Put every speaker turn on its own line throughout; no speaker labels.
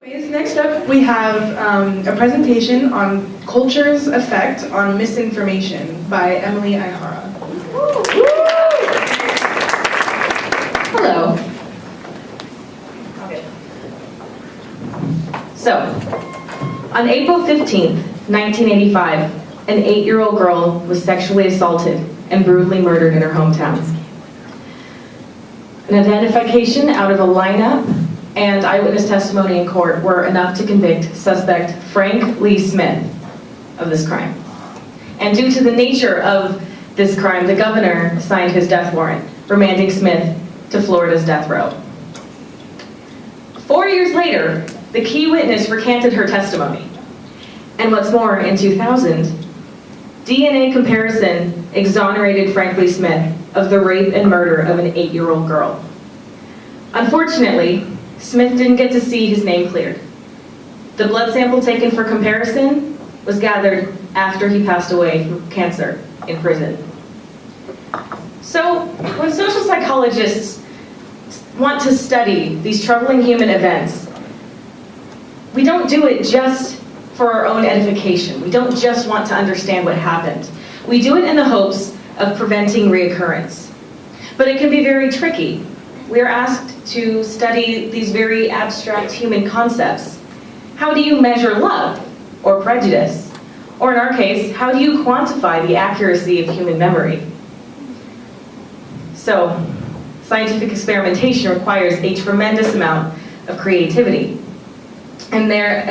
Next up, we have a presentation on culture's effect on misinformation by Emily Ihara.
Hello. So, on April 15th, 1985, an 8-year-old girl was sexually assaulted and brutally murdered in her hometown. An identification out of a lineup and eyewitness testimony in court were enough to convict suspect Frank Lee Smith of this crime. And due to the nature of this crime, the governor signed his death warrant, remanding Smith to Florida's death row. 4 years later, the key witness recanted her testimony. And what's more, in 2000, DNA comparison exonerated Frank Lee Smith of the rape and murder of an 8-year-old girl. Unfortunately, Smith didn't get to see his name cleared. The blood sample taken for comparison was gathered after he passed away from cancer in prison. So, when social psychologists want to study these troubling human events, we don't do it just for our own edification. We don't just want to understand what happened. We do it in the hopes of preventing reoccurrence. But it can be very tricky. We are asked to study these very abstract human concepts. How do you measure love or prejudice? Or in our case, how do you quantify the accuracy of human memory? So, scientific experimentation requires a tremendous amount of creativity. And they're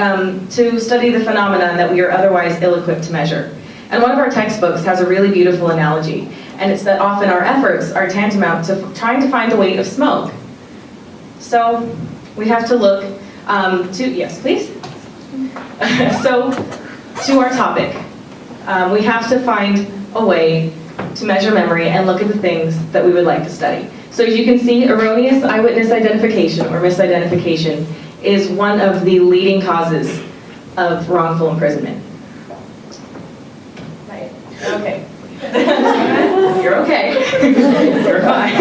to study the phenomenon that we are otherwise ill-equipped to measure. And one of our textbooks has a really beautiful analogy, and it's that often our efforts are tantamount to trying to find the weight of smoke. So we have to look yes, please. So to our topic, we have to find a way to measure memory and look at the things that we would like to study. So as you can see, erroneous eyewitness identification or misidentification is one of the leading causes of wrongful imprisonment. Right. Okay. You're okay. You're fine.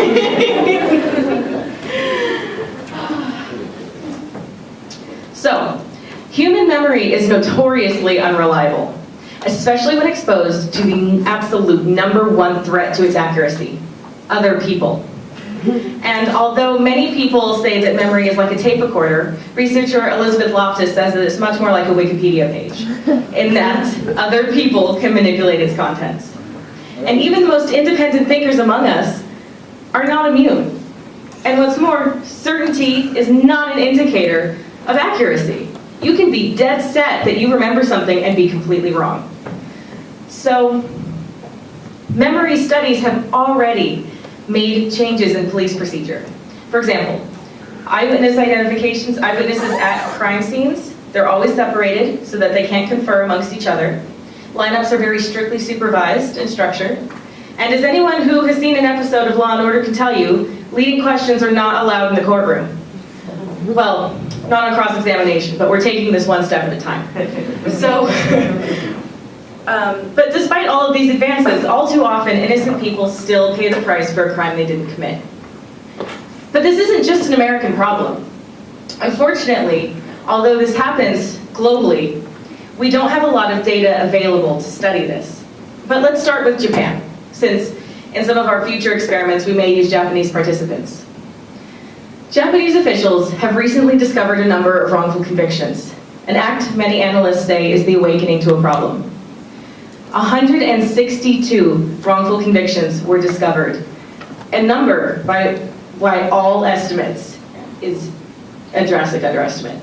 So, human memory is notoriously unreliable, especially when exposed to the absolute #1 threat to its accuracy: other people. And although many people say that memory is like a tape recorder, researcher Elizabeth Loftus says that it's much more like a Wikipedia page, in that other people can manipulate its contents. And even the most independent thinkers among us are not immune. And what's more, certainty is not an indicator of accuracy. You can be dead set that you remember something and be completely wrong. So, memory studies have already made changes in police procedure. For example, eyewitness identifications, eyewitnesses at crime scenes, they're always separated so that they can't confer amongst each other. Lineups are very strictly supervised and structured. And as anyone who has seen an episode of Law & Order can tell you, leading questions are not allowed in the courtroom. Well, not on cross-examination, but we're taking this one step at a time. So, but despite all of these advances, all too often innocent people still pay the price for a crime they didn't commit. But this isn't just an American problem. Unfortunately, although this happens globally, we don't have a lot of data available to study this. But let's start with Japan, since in some of our future experiments we may use Japanese participants. Japanese officials have recently discovered a number of wrongful convictions, an act many analysts say is the awakening to a problem. 162 wrongful convictions were discovered. A number, by all estimates, is a drastic underestimate.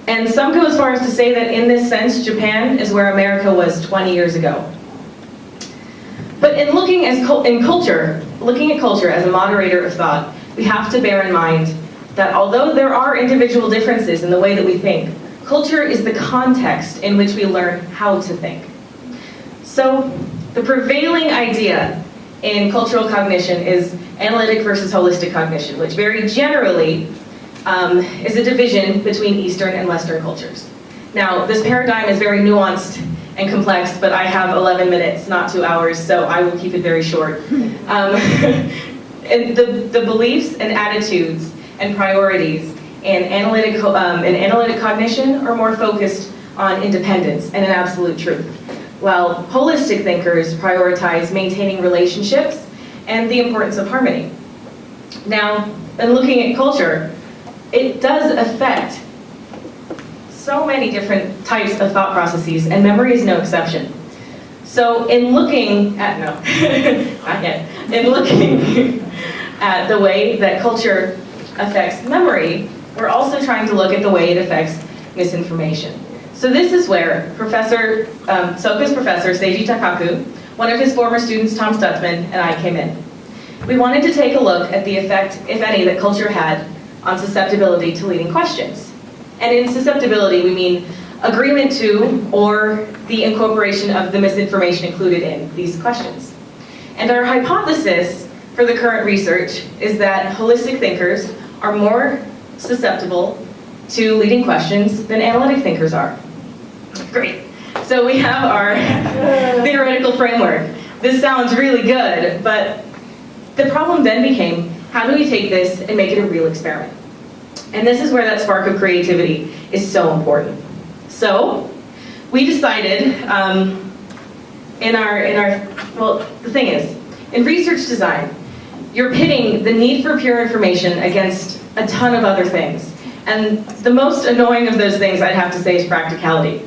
And some go as far as to say that in this sense, Japan is where America was 20 years ago. But in looking at culture as a moderator of thought, we have to bear in mind that although there are individual differences in the way that we think, culture is the context in which we learn how to think. So, the prevailing idea in cultural cognition is analytic versus holistic cognition, which very generally is a division between Eastern and Western cultures. Now, this paradigm is very nuanced and complex, but I have 11 minutes, not 2 hours, so I will keep it very short. And the beliefs and attitudes and priorities in analytic cognition are more focused on independence and an absolute truth, while holistic thinkers prioritize maintaining relationships and the importance of harmony. Now, in looking at culture, it does affect so many different types of thought processes, and memory is no exception. So in looking at, no, not yet, in looking at the way that culture affects memory, we're also trying to look at the way it affects misinformation. So this is where Soka's professor, Seiji Takaku, one of his former students, Tom Stutzman, and I came in. We wanted to take a look at the effect, if any, that culture had on susceptibility to leading questions. And in susceptibility, we mean agreement to or the incorporation of the misinformation included in these questions. And our hypothesis for the current research is that holistic thinkers are more susceptible to leading questions than analytic thinkers are. Great. So we have our theoretical framework. This sounds really good, but the problem then became, how do we take this and make it a real experiment? And this is where that spark of creativity is so important. So we decided well, the thing is, in research design, you're pitting the need for pure information against a ton of other things. And the most annoying of those things, I'd have to say, is practicality.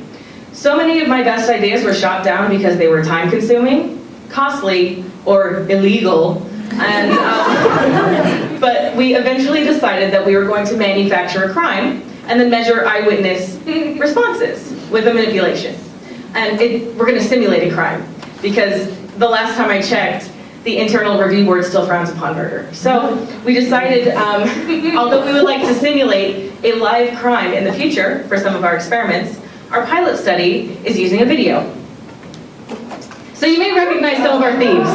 So many of my best ideas were shot down because they were time-consuming, costly, or illegal. And, but we eventually decided that we were going to manufacture a crime and then measure eyewitness responses with a manipulation. And we're going to simulate a crime, because the last time I checked, the internal review board still frowns upon murder. So we decided, although we would like to simulate a live crime in the future for some of our experiments, our pilot study is using a video. So you may recognize some of our themes.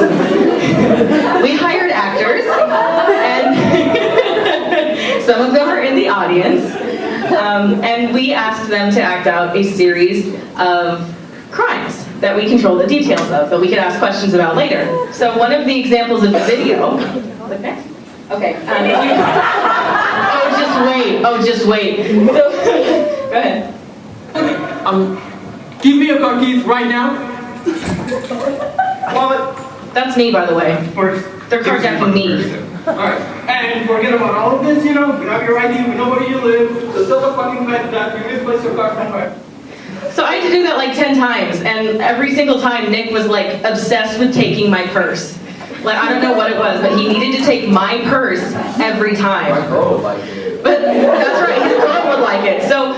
We hired actors, and some of them are in the audience, and we asked them to act out a series of crimes that we control the details of, that we could ask questions about later. So one of the examples of the video, click next. Okay. Just wait. So, go ahead.
Give me your car keys right now.
Well, that's me, by the way.
First,
They're carjacking me.
Alright, and forget about all of this, you know, we have your ID, we know where you live, so tell the fucking fact that you misplaced your car somewhere.
So I had to do that like 10 times, and every single time Nick was like obsessed with taking my purse. Like, I don't know what it was, but he needed to take my purse every time.
My girl would like it.
But that's right, his girl would like it. So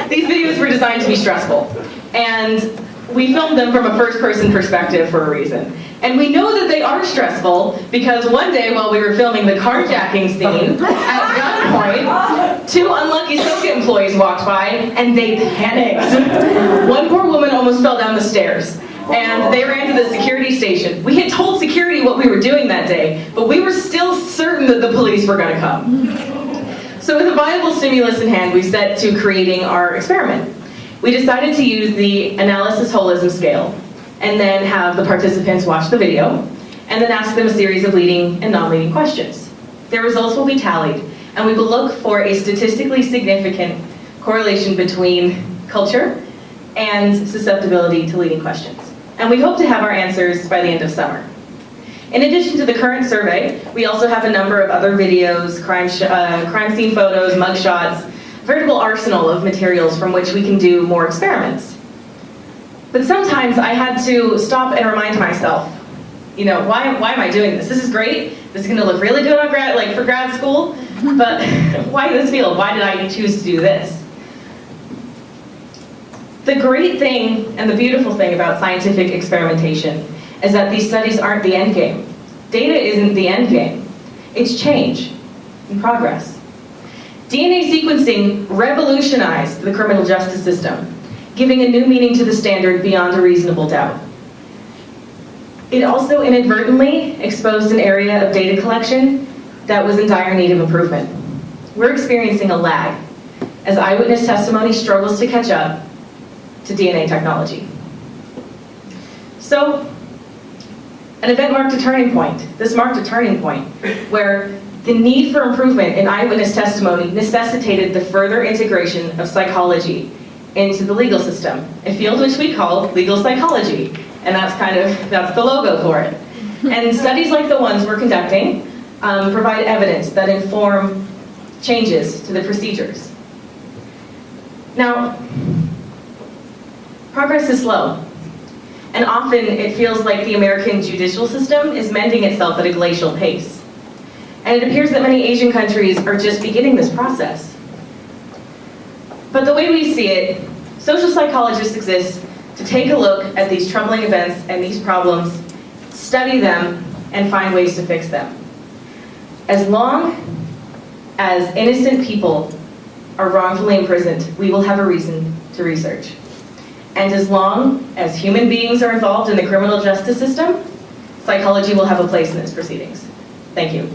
these videos were designed to be stressful. And we filmed them from a first-person perspective for a reason. And we know that they are stressful because one day while we were filming the carjacking scene, at gunpoint, 2 unlucky Soka employees walked by and they panicked. One poor woman almost fell down the stairs. And they ran to the security station. We had told security what we were doing that day, but we were still certain that the police were going to come. So with a viable stimulus in hand, we set to creating our experiment. We decided to use the analysis holism scale, and then have the participants watch the video, and then ask them a series of leading and non-leading questions. Their results will be tallied, and we will look for a statistically significant correlation between culture and susceptibility to leading questions. And we hope to have our answers by the end of summer. In addition to the current survey, we also have a number of other videos, crime scene photos, mugshots, a veritable arsenal of materials from which we can do more experiments. But sometimes I had to stop and remind myself, you know, why am I doing this? This is great. This is going to look really good on for grad school. But why this field? Why did I choose to do this? The great thing and the beautiful thing about scientific experimentation is that these studies aren't the end game. Data isn't the end game. It's change and progress. DNA sequencing revolutionized the criminal justice system, giving a new meaning to the standard beyond a reasonable doubt. It also inadvertently exposed an area of data collection that was in dire need of improvement. We're experiencing a lag as eyewitness testimony struggles to catch up to DNA technology. So, an event marked a turning point. This marked a turning point where The need for improvement in eyewitness testimony necessitated the further integration of psychology into the legal system, a field which we call legal psychology, and that's the logo for it. And studies like the ones we're conducting provide evidence that inform changes to the procedures. Now, progress is slow, and often it feels like the American judicial system is mending itself at a glacial pace. And it appears that many Asian countries are just beginning this process. But the way we see it, social psychologists exist to take a look at these troubling events and these problems, study them, and find ways to fix them. As long as innocent people are wrongfully imprisoned, we will have a reason to research. And as long as human beings are involved in the criminal justice system, psychology will have a place in its proceedings. Thank you.